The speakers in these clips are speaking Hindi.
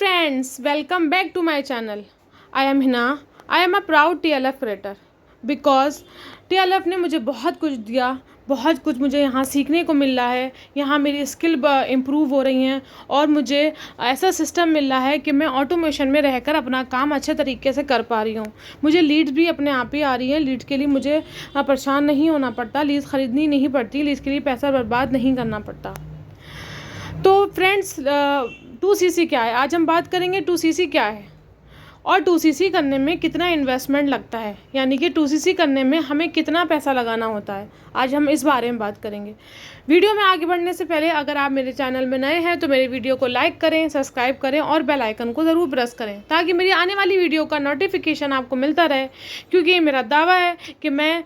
friends, welcome back to my channel. I am Hina. I am a proud TLF creator because TLF ने मुझे बहुत कुछ दिया, बहुत कुछ मुझे यहाँ सीखने को मिल रहा है। यहाँ मेरी स्किल इम्प्रूव हो रही हैं और मुझे ऐसा सिस्टम मिल रहा है कि मैं ऑटोमेशन में रहकर अपना काम अच्छे तरीके से कर पा रही हूँ। मुझे लीड्स भी अपने आप ही आ रही हैं। लीड्स के लिए मुझे परेशान नहीं होना पड़ता, लीड्स ख़रीदनी नहीं पड़ती, लीड्स के लिए पैसा बर्बाद नहीं करना पड़ता। तो फ्रेंड्स, 2CC क्या है, आज हम बात करेंगे 2CC क्या है और 2CC करने में कितना इन्वेस्टमेंट लगता है, यानी कि 2CC करने में हमें कितना पैसा लगाना होता है। आज हम इस बारे में बात करेंगे। वीडियो में आगे बढ़ने से पहले अगर आप मेरे चैनल में नए हैं तो मेरे वीडियो को लाइक करें, सब्सक्राइब करें और बेल आइकन को ज़रूर प्रेस करें ताकि मेरी आने वाली वीडियो का नोटिफिकेशन आपको मिलता रहे, क्योंकि ये मेरा दावा है कि मैं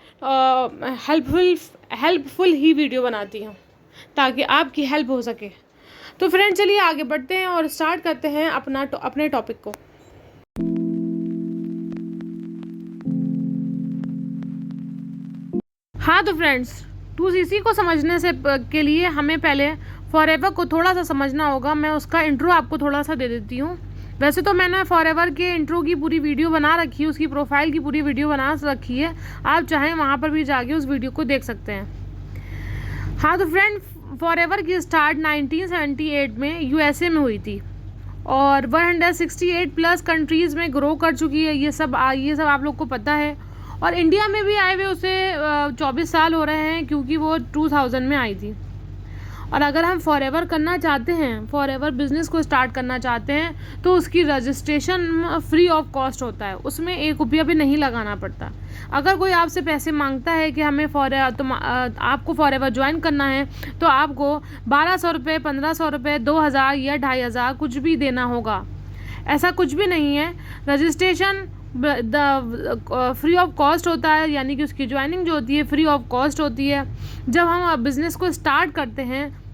हेल्पफुल ही वीडियो बनाती हूँ ताकि आपकी हेल्प हो सके। तो फ्रेंड, चलिए आगे बढ़ते हैं और स्टार्ट करते हैं अपने टॉपिक को। हाँ तो फ्रेंड्स, 2CC को समझने से के लिए हमें पहले फॉरएवर को थोड़ा सा समझना होगा। मैं उसका इंट्रो आपको थोड़ा सा दे देती हूँ। वैसे तो मैंने फॉरएवर के इंट्रो की पूरी वीडियो बना रखी है, उसकी प्रोफाइल की पूरी वीडियो बना रखी है। आप चाहें वहाँ पर भी जाके उस वीडियो को देख सकते हैं। हाँ तो फ्रेंड, फॉरएवर की स्टार्ट 1978 में यूएसए में हुई थी और 168 प्लस कंट्रीज़ में ग्रो कर चुकी है। ये सब आप लोग को पता है। और इंडिया में भी आए हुए उसे 24 साल हो रहे हैं, क्योंकि वो 2000 में आई थी। और अगर हम फॉरएवर करना चाहते हैं, फॉरएवर बिज़नेस को स्टार्ट करना चाहते हैं, तो उसकी रजिस्ट्रेशन फ्री ऑफ कॉस्ट होता है, उसमें 1 रुपया भी नहीं लगाना पड़ता। अगर कोई आपसे पैसे मांगता है कि हमें आपको फॉरएवर ज्वाइन करना है, तो आपको 1200 रुपये, 1500 रुपये, 2000 या 2500 कुछ भी देना होगा। ऐसा कुछ भी नहीं है। रजिस्ट्रेशन फ्री ऑफ कॉस्ट होता है, यानी कि उसकी ज्वाइनिंग जो होती है फ्री ऑफ कॉस्ट होती है। जब हम बिज़नेस को स्टार्ट करते हैं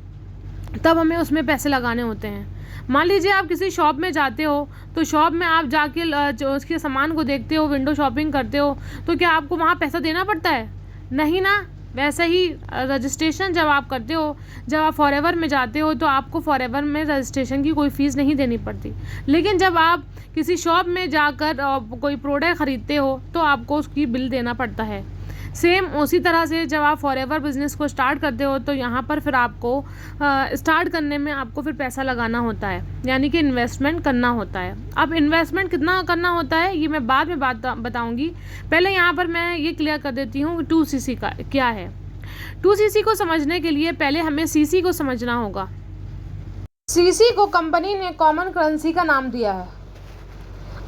तब हमें उसमें पैसे लगाने होते हैं। मान लीजिए आप किसी शॉप में जाते हो, तो शॉप में आप जाके उसके सामान को देखते हो, विंडो शॉपिंग करते हो, तो क्या आपको वहाँ पैसा देना पड़ता है? नहीं ना। वैसे ही रजिस्ट्रेशन जब आप करते हो, जब आप फॉरएवर में जाते हो, तो आपको फॉरएवर में रजिस्ट्रेशन की कोई फ़ीस नहीं देनी पड़ती। लेकिन जब आप किसी शॉप में जाकर कोई प्रोडक्ट ख़रीदते हो तो आपको उसकी बिल देना पड़ता है। सेम उसी तरह से जब आप फॉरएवर बिज़नेस को स्टार्ट करते हो, तो यहाँ पर फिर आपको स्टार्ट करने में आपको फिर पैसा लगाना होता है, यानी कि इन्वेस्टमेंट करना होता है। अब इन्वेस्टमेंट कितना करना होता है ये मैं बाद में बताऊँगी। पहले यहाँ पर मैं ये क्लियर कर देती हूँ 2CC का क्या है। 2CC को समझने के लिए पहले हमें CC को समझना होगा। CC को कंपनी ने कॉमन करेंसी का नाम दिया है।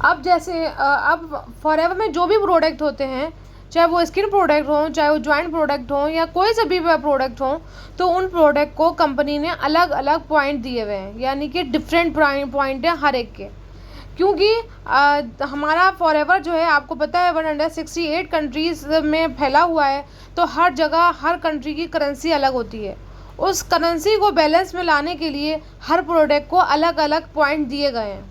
अब जैसे अब फॉरएवर में जो भी प्रोडक्ट होते हैं, चाहे वो स्किन प्रोडक्ट हो, चाहे वो जॉइंट प्रोडक्ट हो, या कोई से भी प्रोडक्ट हो, तो उन प्रोडक्ट को कंपनी ने अलग अलग पॉइंट दिए हुए हैं, यानी कि डिफरेंट पॉइंट है हर एक के। क्योंकि हमारा फॉरएवर जो है, आपको पता है 168 कंट्रीज़ में फैला हुआ है, तो हर जगह हर कंट्री की करेंसी अलग होती है। उस करेंसी को बैलेंस में लाने के लिए हर प्रोडक्ट को अलग अलग पॉइंट दिए गए हैं,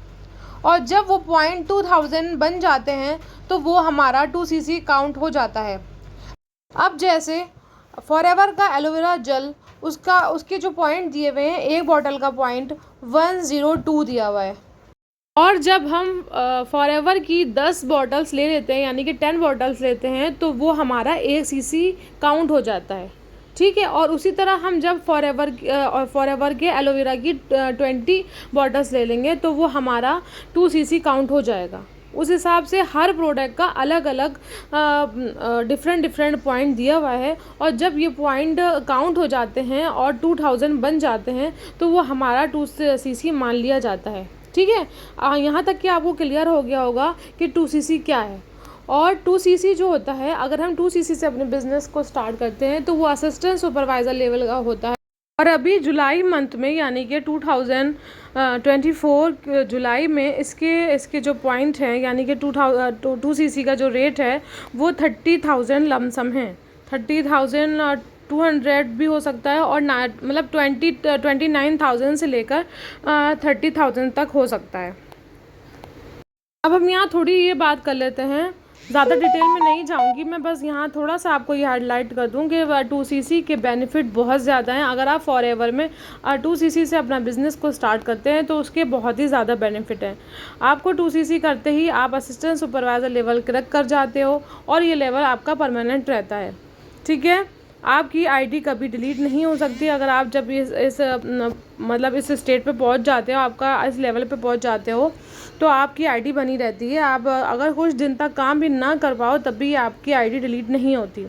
और जब वो पॉइंट 2000 बन जाते हैं तो वो हमारा 2CC काउंट हो जाता है। अब जैसे फॉरएवर का एलोवेरा जेल, उसके जो पॉइंट दिए हुए हैं, एक बॉटल का पॉइंट 102 दिया हुआ है। और जब हम फॉरएवर की 10 बॉटल्स ले लेते हैं, यानी कि 10 बॉटल्स लेते हैं, तो वो हमारा 1CC काउंट हो जाता है। ठीक है। और उसी तरह हम जब फॉरएवर के एलोवेरा की 20 बॉटल्स ले लेंगे, तो वो हमारा 2CC काउंट हो जाएगा। उस हिसाब से हर प्रोडक्ट का अलग अलग डिफरेंट पॉइंट दिया हुआ है, और जब ये पॉइंट काउंट हो जाते हैं और 2000 बन जाते हैं, तो वो हमारा 2CC मान लिया जाता है। ठीक है। यहाँ तक कि आपको क्लियर हो गया होगा कि 2CC क्या है। और 2CC जो होता है, अगर हम 2CC से अपने बिज़नेस को स्टार्ट करते हैं, तो वो असिस्टेंट सुपरवाइज़र लेवल का होता है। और अभी जुलाई मंथ में, यानी कि 2024 जुलाई में इसके जो पॉइंट हैं, यानी कि 2CC का जो रेट है वो 30,000 लमसम है। 30,200 भी हो सकता है, और मतलब 29,000 से लेकर 30,000 तक हो सकता है। अब हम यहाँ थोड़ी ये बात कर लेते हैं ज़्यादा डिटेल में नहीं जाऊंगी मैं, बस यहाँ थोड़ा सा आपको ये हाईलाइट कर दूँ कि 2cc के बेनिफिट बहुत ज़्यादा हैं। अगर आप फॉरएवर में 2cc से अपना बिज़नेस को स्टार्ट करते हैं तो उसके बहुत ही ज़्यादा बेनिफिट हैं। आपको 2cc करते ही आप असिस्टेंट सुपरवाइज़र लेवल क्रैक कर जाते हो और ये लेवल आपका परमानेंट रहता है। ठीक है, आपकी आईडी कभी डिलीट नहीं हो सकती। अगर आप जब इस मतलब इस स्टेट पे पहुंच जाते हो, आपका इस लेवल पे पहुंच जाते हो, तो आपकी आईडी बनी रहती है। आप अगर कुछ दिन तक काम भी ना कर पाओ तब भी आपकी आईडी डिलीट नहीं होती।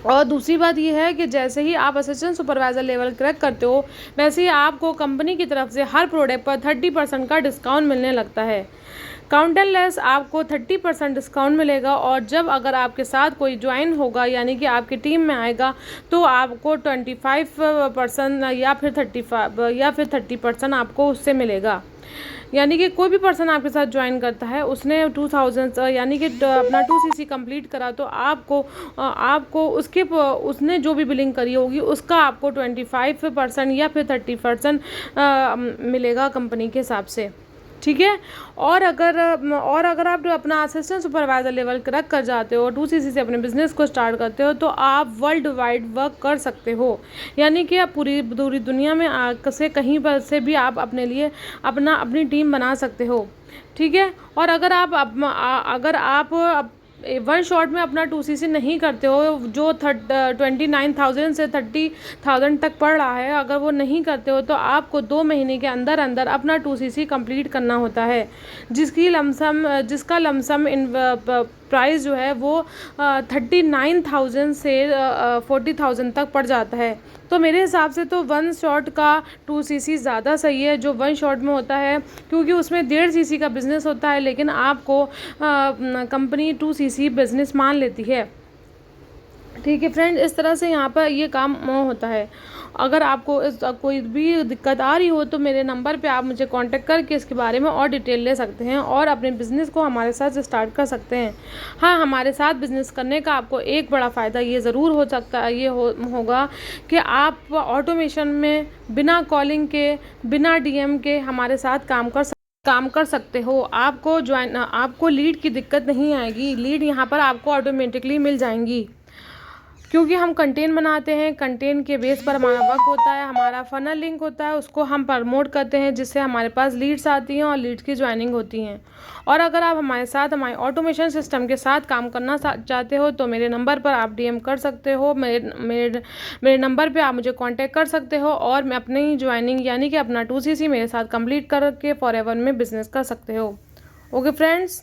और दूसरी बात ये है कि जैसे ही आप असिस्टेंट सुपरवाइज़र लेवल क्रैक करते हो, वैसे ही आपको कंपनी की तरफ से हर प्रोडक्ट पर 30% का डिस्काउंट मिलने लगता है। काउंटर लेस आपको 30% डिस्काउंट मिलेगा। और जब अगर आपके साथ कोई ज्वाइन होगा यानी कि आपकी टीम में आएगा तो आपको 25% या फिर 30% आपको उससे मिलेगा। यानी कि कोई भी पर्सन आपके साथ ज्वाइन करता है, उसने 2000 यानी कि अपना 2cc कंप्लीट करा, तो आपको उसने जो भी बिलिंग करी होगी उसका आपको 25% या फिर 30% मिलेगा कंपनी के हिसाब से। ठीक है, और अगर आप अपना असिस्टेंट सुपरवाइज़र लेवल क्रैक कर जाते हो, 2cc से अपने बिज़नेस को स्टार्ट करते हो, तो आप वर्ल्ड वाइड वर्क कर सकते हो। यानी कि आप पूरी दुनिया में से कहीं पर से भी आप अपने लिए अपनी टीम बना सकते हो। ठीक है, और अगर आप वन शॉट में अपना 2cc नहीं करते हो, जो 29,000 से 30,000 तक पड़ रहा है, अगर वो नहीं करते हो तो आपको 2 महीने के अंदर अंदर अपना 2cc कंप्लीट करना होता है, जिसका लमसम इन प्राइस जो है वो 39,000 से 40,000 तक पड़ जाता है। तो मेरे हिसाब से तो वन शॉट का 2cc ज़्यादा सही है, जो वन शॉट में होता है, क्योंकि उसमें 1.5cc का बिज़नेस होता है, लेकिन आपको कंपनी 2cc बिज़नेस मान लेती है। ठीक है फ्रेंड, इस तरह से यहाँ पर ये काम होता है। अगर आपको कोई भी दिक्कत आ रही हो तो मेरे नंबर पे आप मुझे कांटेक्ट करके इसके बारे में और डिटेल ले सकते हैं और अपने बिज़नेस को हमारे साथ स्टार्ट कर सकते हैं। हाँ, हमारे साथ बिज़नेस करने का आपको एक बड़ा फ़ायदा ये ज़रूर हो सकता है, ये होगा कि आप ऑटोमेशन में बिना कॉलिंग के, बिना डीएम के हमारे साथ काम कर सकते हो। आपको लीड की दिक्कत नहीं आएगी। लीड यहाँ पर आपको ऑटोमेटिकली मिल जाएंगी, क्योंकि हम कंटेंट बनाते हैं। कंटेंट के बेस पर हमारा वर्क होता है, हमारा फनल लिंक होता है, उसको हम प्रमोट करते हैं, जिससे हमारे पास लीड्स आती हैं और लीड्स की ज्वाइनिंग होती हैं। और अगर आप हमारे ऑटोमेशन सिस्टम के साथ काम करना चाहते हो तो मेरे नंबर पर आप डीएम कर सकते हो। मेरे नंबर पे आप मुझे कांटेक्ट कर सकते हो और मैं अपनी ज्वाइनिंग यानी कि अपना 2cc मेरे साथ कंप्लीट करके फॉरएवर में बिजनेस कर सकते हो। Okay friends.